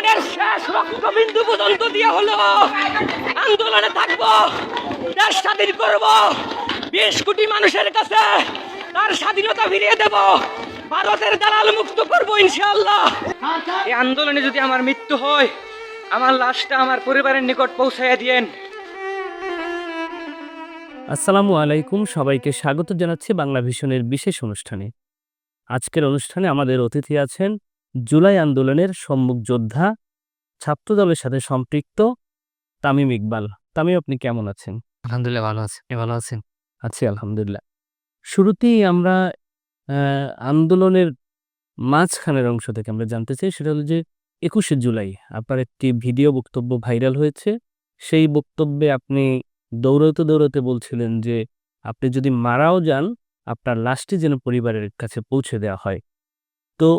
জীবনের শেষ রক্তবিন্দু পর্যন্ত দিয়ে হলো আন্দোলনে থাকবো, দেশ স্বাধীন করব, 20 কোটি মানুষের কাছে তার স্বাধীনতা ফিরিয়ে দেব, ভারতের দালাল মুক্ত করবো ইনশাআল্লাহ। এই আন্দোলনে যদি আমার মৃত্যু হয়, আমার লাশটা আমার পরিবারের নিকট পৌঁছাইয়া দিয়েন। আসসালামু আলাইকুম, সবাইকে স্বাগত জানাচ্ছি বাংলা ভিশনের বিশেষ অনুষ্ঠানে। আজকের অনুষ্ঠানে আমাদের অতিথি আছেন জুলাই আন্দোলনের সম্মুখ যোদ্ধা, ছাত্রদলের সাথে সম্পৃক্ত তামিম ইকবাল। তামিম, আপনি কেমন আছেন? আলহামদুলিল্লাহ ভালো আছি। আপনি ভালো আছেন? আছি আলহামদুলিল্লাহ। শুরুতেই আমরা আন্দোলনের মাঝখানের অংশ থেকে আমরা জানতে চাই, সেটা হলো যে 21শে জুলাই আপনার একটি ভিডিও বক্তব্য ভাইরাল হয়েছে। সেই বক্তব্যে আপনি দৌড়াতে দৌড়াতে বলছিলেন যে আপনি যদি মারাও যান, আপনার লাশটি যেন পরিবারের কাছে পৌঁছে দেওয়া হয়। তো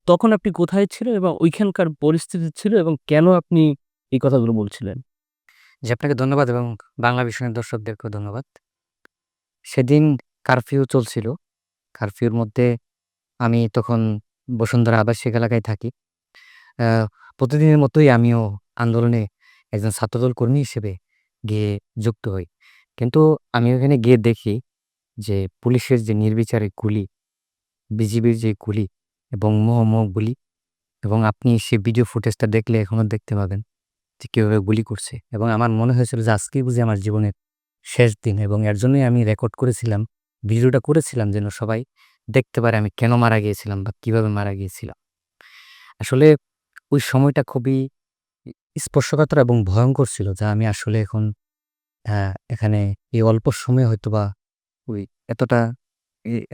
তখন আপনি কোথায় ছিলেন এবং ওইখানকার পরিস্থিতি ছিল এবং কেন আপনি এই কথাগুলো বলছিলেন? জি, আপনাকে ধন্যবাদ এবং বাংলা ভিশনের দর্শকদেরকেও ধন্যবাদ। সেদিন কারফিউ চলছিল। কারফিউর মধ্যে আমি তখন বসুন্ধরা আবাসিক এলাকায় থাকি। আ প্রতিদিনের মতোই আমিও আন্দোলনে একজন ছাত্রদল কর্মী হিসেবে গিয়ে যুক্ত হই। কিন্তু আমি ওখানে গিয়ে দেখি যে পুলিশের যে নির্বিচারে গুলি, বিজিবির যে গুলি এবং মুহুর্মুহু গুলি, এবং আপনি সেই ভিডিও ফুটেজটা দেখলে এখনো দেখতে পাবেন যে কিভাবে গুলি করছে। এবং আমার মনে হয়েছিল যে আজকেই বুঝি আমার জীবনের শেষ দিন, এবং এর জন্যই আমি রেকর্ড করেছিলাম, ভিডিওটা করেছিলাম যেন সবাই দেখতে পারে আমি কেন মারা গিয়েছিলাম বা কিভাবে মারা গিয়েছিলাম। আসলে ওই সময়টা খুবই স্পর্শকাতর এবং ভয়ঙ্কর ছিল, যা আমি আসলে এখন এখানে এই অল্প সময়ে হয়তোবা ওই এতটা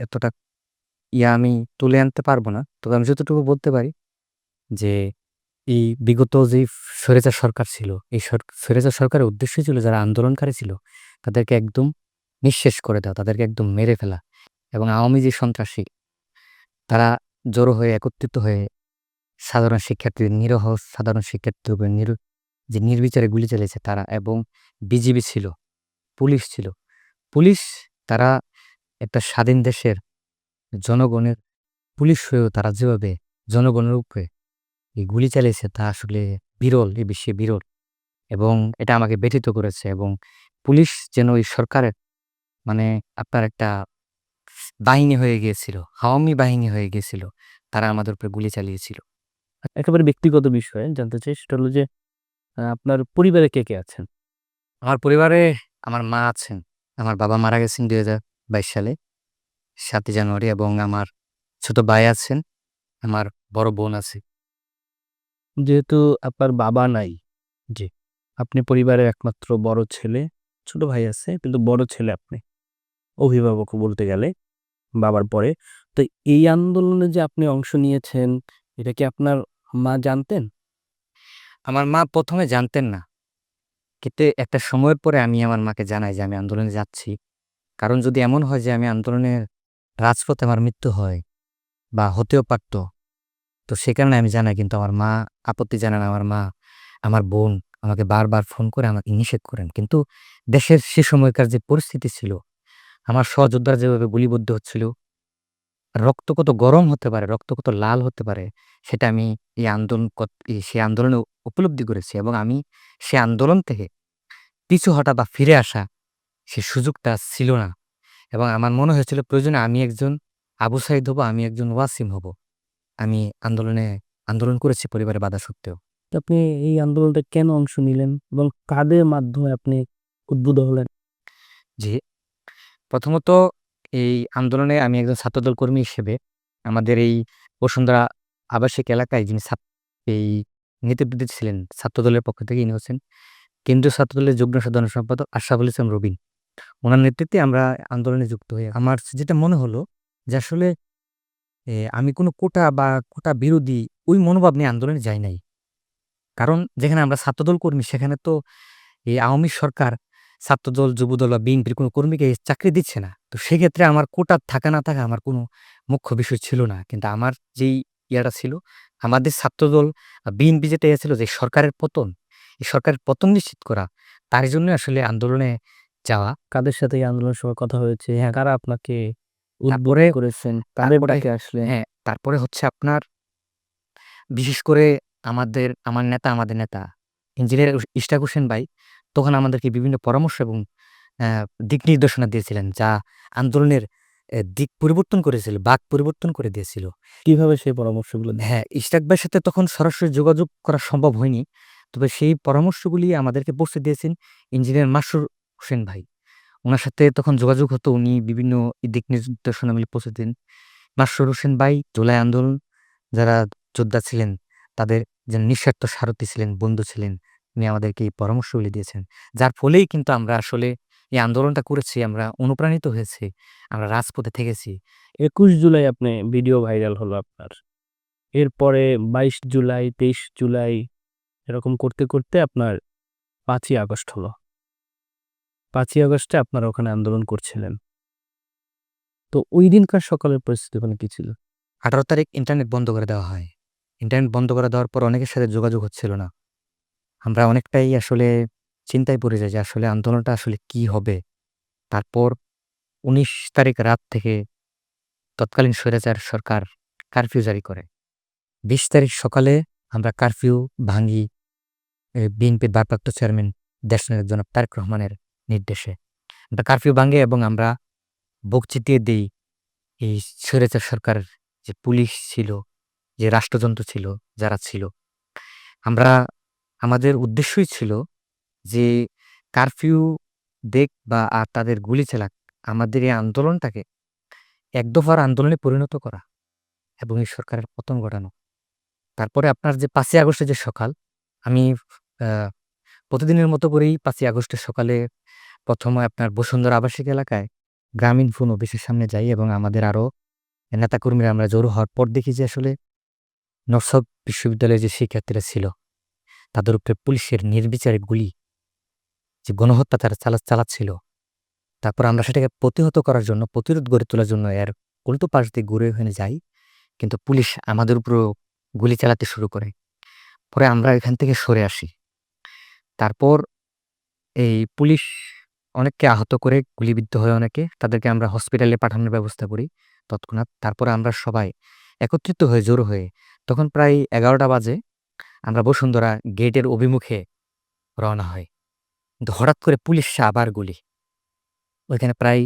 এতটা আমি তুলে আনতে পারবো না। তবে আমি যতটুকু বলতে পারি যে এই বিগত যেই স্বৈরাচার সরকার ছিল, এই স্বৈরাচার সরকারের উদ্দেশ্যই ছিল যারা আন্দোলনকারী ছিল তাদেরকে একদম নিঃশেষ করে দেওয়া, তাদেরকে একদম মেরে ফেলা। এবং আওয়ামী যে সন্ত্রাসী, তারা জড়ো হয়ে একত্রিত হয়ে সাধারণ শিক্ষার্থীদের, নিরীহ সাধারণ শিক্ষার্থীদের উপর যে নির্বিচারে গুলি চালিয়েছে তারা, এবং বিজিবি ছিল, পুলিশ ছিল। পুলিশ, তারা একটা স্বাধীন দেশের জনগণের পুলিশ হয়েও তারা যেভাবে জনগণের উপরে এই গুলি চালিয়েছে তা আসলে বিরল, এই বিশ্বে বিরল। এবং এটা আমাকে ব্যথিত করেছে। এবং পুলিশ যেন ওই সরকারের মানে আপনার একটা বাহিনী হয়ে গিয়েছিল, আওয়ামী বাহিনী হয়ে গিয়েছিল। তারা আমাদের উপরে গুলি চালিয়েছিল। একেবারে ব্যক্তিগত বিষয়ে জানতে চাই, সেটা হলো যে আপনার পরিবারে কে কে আছেন? আমার পরিবারে আমার মা আছেন। আমার বাবা মারা গেছেন ২০২২ সালে ৭ই জানুয়ারি, এবং আমার ছোট ভাই আছেন, আমার বড় বোন আছে। যেহেতু আপনার বাবা নাই, জি। আপনি পরিবারের একমাত্র বড় ছেলে, ছোট ভাই আছে কিন্তু বড় ছেলে আপনি, অভিভাবকও বলতে গেলে বাবার পরে। তো এই আন্দোলনে যে আপনি অংশ নিয়েছেন, এটা কি আপনার মা জানতেন? আমার মা ১ম এ জানতেন না। কিন্তু একটা সময়ের পরে আমি আমার মাকে জানাই যে আমি আন্দোলনে যাচ্ছি। কারণ যদি এমন হয় যে আমি আন্দোলনের রাজপথে আমার মৃত্যু হয় বা হতেও পারত, তো সে কারণে আমি জানাই। কিন্তু আমার মা আপত্তি জানান। আমার মা, আমার বোন আমাকে বারবার ফোন করে আমাকে নিষেধ করেন। কিন্তু দেশের সে সময়কার যে পরিস্থিতি ছিল, আমার সহযোদ্ধারা যেভাবে গুলিবিদ্ধ হচ্ছিল, রক্ত কত গরম হতে পারে, রক্ত কত লাল হতে পারে, সেটা আমি সেই আন্দোলনে উপলব্ধি করেছি। এবং আমি সে আন্দোলন থেকে পিছু হটা বা ফিরে আসা সে সুযোগটা ছিল না। এবং আমার মনে হয়েছিল প্রয়োজনে আমি একজন আবু সাঈদ হব, আমি একজন ওয়াসিম হব। আমি আন্দোলন করেছি পরিবারের বাধা সত্ত্বেও। তো আপনি এই আন্দোলনটা কেন অংশ নিলেন এবং কাদের মাধ্যমে আপনি উদ্বুদ্ধ হলেন? জি, প্রথমত এই আন্দোলনে আমি একজন ছাত্রদল কর্মী হিসেবে আমাদের এই বসুন্ধরা আবাসিক এলাকায় যিনি এই নেতৃত্ব দিচ্ছিলেন ছাত্রদলের পক্ষ থেকে, ইনি হচ্ছেন কেন্দ্রীয় ছাত্রদলের যুগ্ম সাধারণ সম্পাদক আশরাফুল ইসলাম রবিন। উনার নেতৃত্বে আমরা আন্দোলনে যুক্ত হই। আমার যেটা মনে হলো যে আসলে আমি কোনো কোটা বা কোটা বিরোধী ওই মনোভাব নিয়ে আন্দোলনে যাই নাই। কারণ যেখানে আমরা ছাত্রদল কর্মী, সেখানে তো এই আওয়ামী সরকার ছাত্রদল, যুবদল বা বিএনপির কোনো কর্মীকে চাকরি দিচ্ছে না। তো সেক্ষেত্রে আমার কোটা থাকা না থাকা আমার কোনো মুখ্য বিষয় ছিল না। কিন্তু আমার যেই ইয়াটা ছিল, আমাদের ছাত্রদল বিএনপি যেটা ইয়ে ছিল যে সরকারের পতন, এই সরকারের পতন নিশ্চিত করা, তার জন্যই আসলে আন্দোলনে যাওয়া। কাদের সাথে এই আন্দোলনের সময় কথা হয়েছে? হ্যাঁ, কারা আপনাকে উদ্বুদ্ধ তারপরে করেছেন? কাদের তারপরে ডাকে আসলে? হ্যাঁ, তারপরে হচ্ছে আপনার বিশেষ করে আমাদের নেতা ইঞ্জিনিয়ার ইশরাক হোসেন ভাই তখন আমাদেরকে বিভিন্ন পরামর্শ এবং দিক নির্দেশনা দিয়েছিলেন, যা আন্দোলনের দিক পরিবর্তন করেছিল, বাক পরিবর্তন করে দিয়েছিল। কিভাবে সেই পরামর্শগুলো দেন? হ্যাঁ, ইশরাক ভাইয়ের সাথে তখন সরাসরি যোগাযোগ করা সম্ভব হয়নি। তবে সেই পরামর্শগুলি আমাদেরকে পৌঁছে দিয়েছেন ইঞ্জিনিয়ার মাসরুর হোসেন ভাই। উনার সাথে তখন যোগাযোগ হতো, উনি বিভিন্ন দিক নির্দেশনাগুলি পৌঁছে দেন। মাসরুর হোসেন ভাই জুলাই আন্দোলন যারা যোদ্ধা ছিলেন তাদের যে নিঃস্বার্থ সারথি ছিলেন, বন্ধু ছিলেন। উনি আমাদেরকে এই পরামর্শগুলি দিয়েছেন। যার ফলেই কিন্তু আমরা আসলে এই আন্দোলনটা করেছি, আমরা অনুপ্রাণিত হয়েছি, আমরা রাজপথে থেকেছি। ২১ জুলাই আপনি ভিডিও ভাইরাল হলো আপনার। এরপরে ২২ জুলাই, ২৩ জুলাই এরকম করতে, করতে আপনার ৫ই আগস্ট হলো। ৫ই আগস্টে আপনারা ওখানে আন্দোলন করছিলেন। তো ওই দিনকার সকালের পরিস্থিতি ওখানে কি ছিল? ১৮ তারিখ ইন্টারনেট বন্ধ করে দেওয়া হয়। ইন্টারনেট বন্ধ করে দেওয়ার পর অনেকের সাথে যোগাযোগ হচ্ছিল না। আমরা অনেকটাই আসলে চিন্তায় পড়ে যাই যে আসলে আন্দোলনটা আসলে কি হবে? তারপর ১৯ তারিখ রাত থেকে তৎকালীন স্বৈরাচার সরকার কারফিউ জারি করে। ২০ তারিখ সকালে আমরা কারফিউ ভাঙি বিএনপির ভারপ্রাপ্ত চেয়ারম্যান দেশনায়ক জনাব তারেক রহমানের নির্দেশে। আমরা কারফিউ ভাঙি এবং আমরা বুক চিতিয়ে দেই এই স্বৈরাচার সরকারের যে পুলিশ ছিল, যে রাষ্ট্রযন্ত্র ছিল, যারা ছিল। আমরা আমাদের উদ্দেশ্যই ছিল যে কারফিউ দেক বা তাদের গুলি চালাক, আমাদের এই আন্দোলনটাকে এক দফার আন্দোলনে পরিণত করা এবং এই সরকারের পতন ঘটানো। তারপরে আপনার যে ৫ই আগস্টের যে সকাল, আমি আ প্রতিদিনের মতো করেই ৫ই আগস্টের সকালে ১ম এ আপনার বসুন্ধরা আবাসিক এলাকায় গ্রামীণ ফোন অফিসের সামনে যাই এবং আমাদের আরো নেতাকর্মীরা আমরা জড়ো হওয়ার পর দেখি যে আসলে নর্থ সাউথ বিশ্ববিদ্যালয়ের যে শিক্ষার্থীরা ছিল, তাদের উপরে পুলিশের নির্বিচারে গুলি, যে গণহত্যা তারা চালাচ্ছিল। তারপর আমরা সেটাকে প্রতিহত করার জন্য, প্রতিরোধ গড়ে তোলার জন্য এর উল্টো পাশ দিয়ে ঘুরে ওখানে যাই। কিন্তু পুলিশ আমাদের উপরেও গুলি চালাতে শুরু করে। পরে আমরা এখান থেকে সরে আসি। তারপর এই পুলিশ অনেককে আহত করে, গুলিবিদ্ধ হয় অনেকে। তাদেরকে আমরা হসপিটালে পাঠানোর ব্যবস্থা করি তৎক্ষণাৎ। তারপরে আমরা সবাই একত্রিত হয়ে, জড়ো হয়ে, তখন প্রায় ১১টা বাজে আমরা বসুন্ধরা গেটের অভিমুখে রওনা হই। কিন্তু হঠাৎ করে পুলিশ আবার গুলি। ওইখানে প্রায়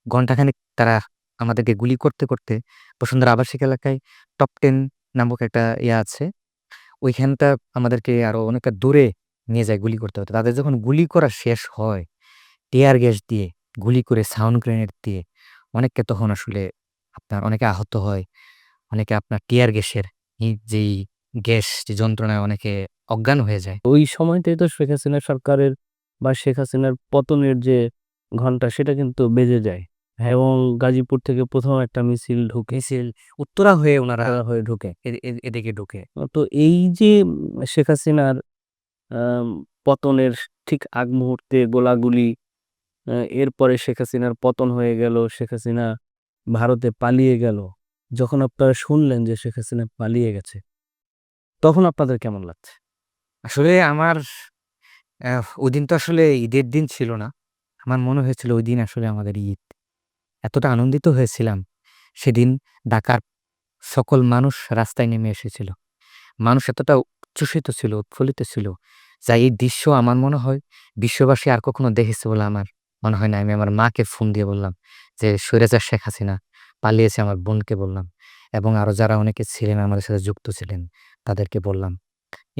ঘন্টাখানেক তারা আমাদেরকে গুলি করতে, করতে বসুন্ধরা আবাসিক এলাকায় টপ 10 নামক একটা আছে। ওইখানটা আমাদেরকে আরো অনেকটা দূরে নিয়ে যায় গুলি করতে হতো। তাদের যখন গুলি করা শেষ হয়, টিয়ার গ্যাস দিয়ে, গুলি করে, সাউন্ড গ্রেনেড দিয়ে অনেককে তখন আসলে আপনার অনেকে আহত হয়। অনেকে আপনার টিয়ার গ্যাসের যেই গ্যাস যে যন্ত্রণায় অনেকে অজ্ঞান হয়ে যায়। ওই সময়টাই তো শেখ হাসিনা সরকারের বা শেখ হাসিনার পতনের যে ঘন্টা সেটা কিন্তু বেজে যায়। হ্যাঁ, এবং গাজীপুর থেকে ১ম একটা মিছিল ঢুকে, মিছিল উত্তরা হয়ে উনারা হয়ে ঢুকে। এদিকে ঢুকে। তো এই যে শেখ হাসিনার আম পতনের ঠিক আগ মুহূর্তে গোলাগুলি, এরপরে শেখ হাসিনার পতন হয়ে গেল, শেখ হাসিনা ভারতে পালিয়ে গেল। যখন আপনারা শুনলেন যে শেখ হাসিনা পালিয়ে গেছে, তখন আপনাদের কেমন লাগছে? আসলে আমার ওইদিন তো আসলে ঈদের দিন ছিল না। আমার মনে হয়েছিল ওইদিন আসলে আমাদের ঈদ। এতটা আনন্দিত হয়েছিলাম। সেদিন ঢাকার সকল মানুষ রাস্তায় নেমে এসেছিল। মানুষ এতটা উচ্ছ্বসিত ছিল, উৎফুল্লিত ছিল, যা এই দৃশ্য আমার মনে হয় বিশ্ববাসী আর কখনো দেখেছে বলে আমার মনে হয় না। আমি আমার মাকে ফোন দিয়ে বললাম যে, "স্বৈরাচার শেখ হাসিনা পালিয়েছে।" আমার বোনকে বললাম এবং আরো যারা অনেকে ছিলেন আমাদের সাথে যুক্ত ছিলেন তাদেরকে বললাম।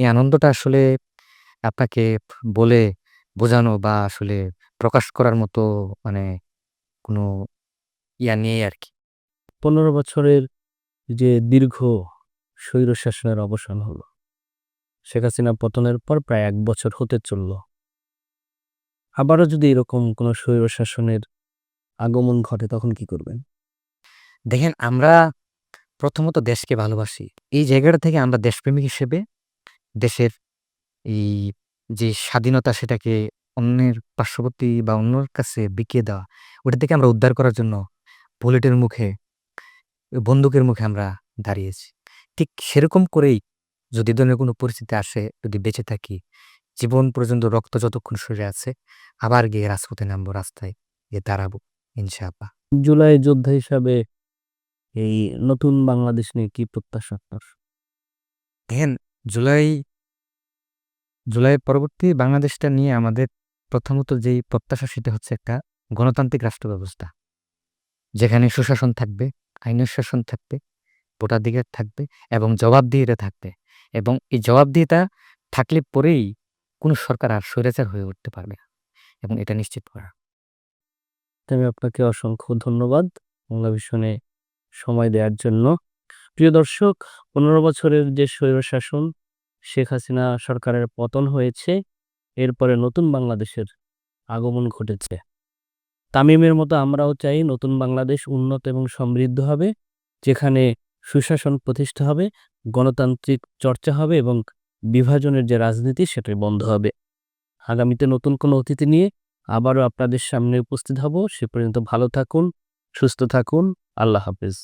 এই আনন্দটা আসলে আপনাকে বলে বোঝানো বা আসলে প্রকাশ করার মতো মানে কোনো নেই আরকি। ১৫ বছরের যে দীর্ঘ স্বৈরশাসনের অবসান হলো। শেখ হাসিনা পতনের পর প্রায় ১ বছর হতে চলল। আবারও যদি এরকম কোনো স্বৈরশাসনের আগমন ঘটে তখন কি করবেন? দেখেন, আমরা প্রথমত দেশকে ভালোবাসি। এই জায়গাটা থেকে আমরা দেশপ্রেমিক হিসেবে দেশের এই যে স্বাধীনতা সেটাকে অন্যের পার্শ্ববর্তী বা অন্যর কাছে বিকিয়ে দেওয়া, ওটা থেকে আমরা উদ্ধার করার জন্য বুলেটের মুখে, বন্দুকের মুখে আমরা দাঁড়িয়েছি। ঠিক সেরকম করেই যদি এ ধরনের কোনো পরিস্থিতি আসে, যদি বেঁচে থাকি, জীবন পর্যন্ত রক্ত যতক্ষণ শরীরে আছে, আবার গিয়ে রাজপথে নামবো, রাস্তায় গিয়ে দাঁড়াবো ইনশাআল্লাহ। জুলাই যোদ্ধা হিসাবে এই নতুন বাংলাদেশ নিয়ে কি প্রত্যাশা আপনার? দেখেন, জুলাই জুলাই পরবর্তী বাংলাদেশটা নিয়ে আমাদের প্রথমত যেই প্রত্যাশা সেটা হচ্ছে একটা গণতান্ত্রিক রাষ্ট্র ব্যবস্থা, যেখানে সুশাসন থাকবে, আইনের শাসন থাকবে, ভোটাধিকার থাকবে এবং জবাবদিহিতা থাকবে। এবং এই জবাবদিহিতা থাকলে পরেই কোনো সরকার আর স্বৈরাচার হয়ে উঠতে পারবে না, এবং এটা নিশ্চিত করা। আমি আপনাকে অসংখ্য ধন্যবাদ বাংলা ভিশনে সময় দেওয়ার জন্য। প্রিয় দর্শক, 15 বছরের যে স্বৈরশাসন, শেখ হাসিনা সরকারের পতন হয়েছে, এরপরে নতুন বাংলাদেশের আগমন ঘটেছে। তামিমের মতো আমরাও চাই নতুন বাংলাদেশ উন্নত এবং সমৃদ্ধ হবে, যেখানে সুশাসন প্রতিষ্ঠা হবে, গণতান্ত্রিক চর্চা হবে এবং বিভাজনের যে রাজনীতি সেটাই বন্ধ হবে। আগামীতে নতুন কোনো অতিথি নিয়ে আবারও আপনাদের সামনে উপস্থিত হব। সে পর্যন্ত ভালো থাকুন, সুস্থ থাকুন। আল্লাহ হাফেজ।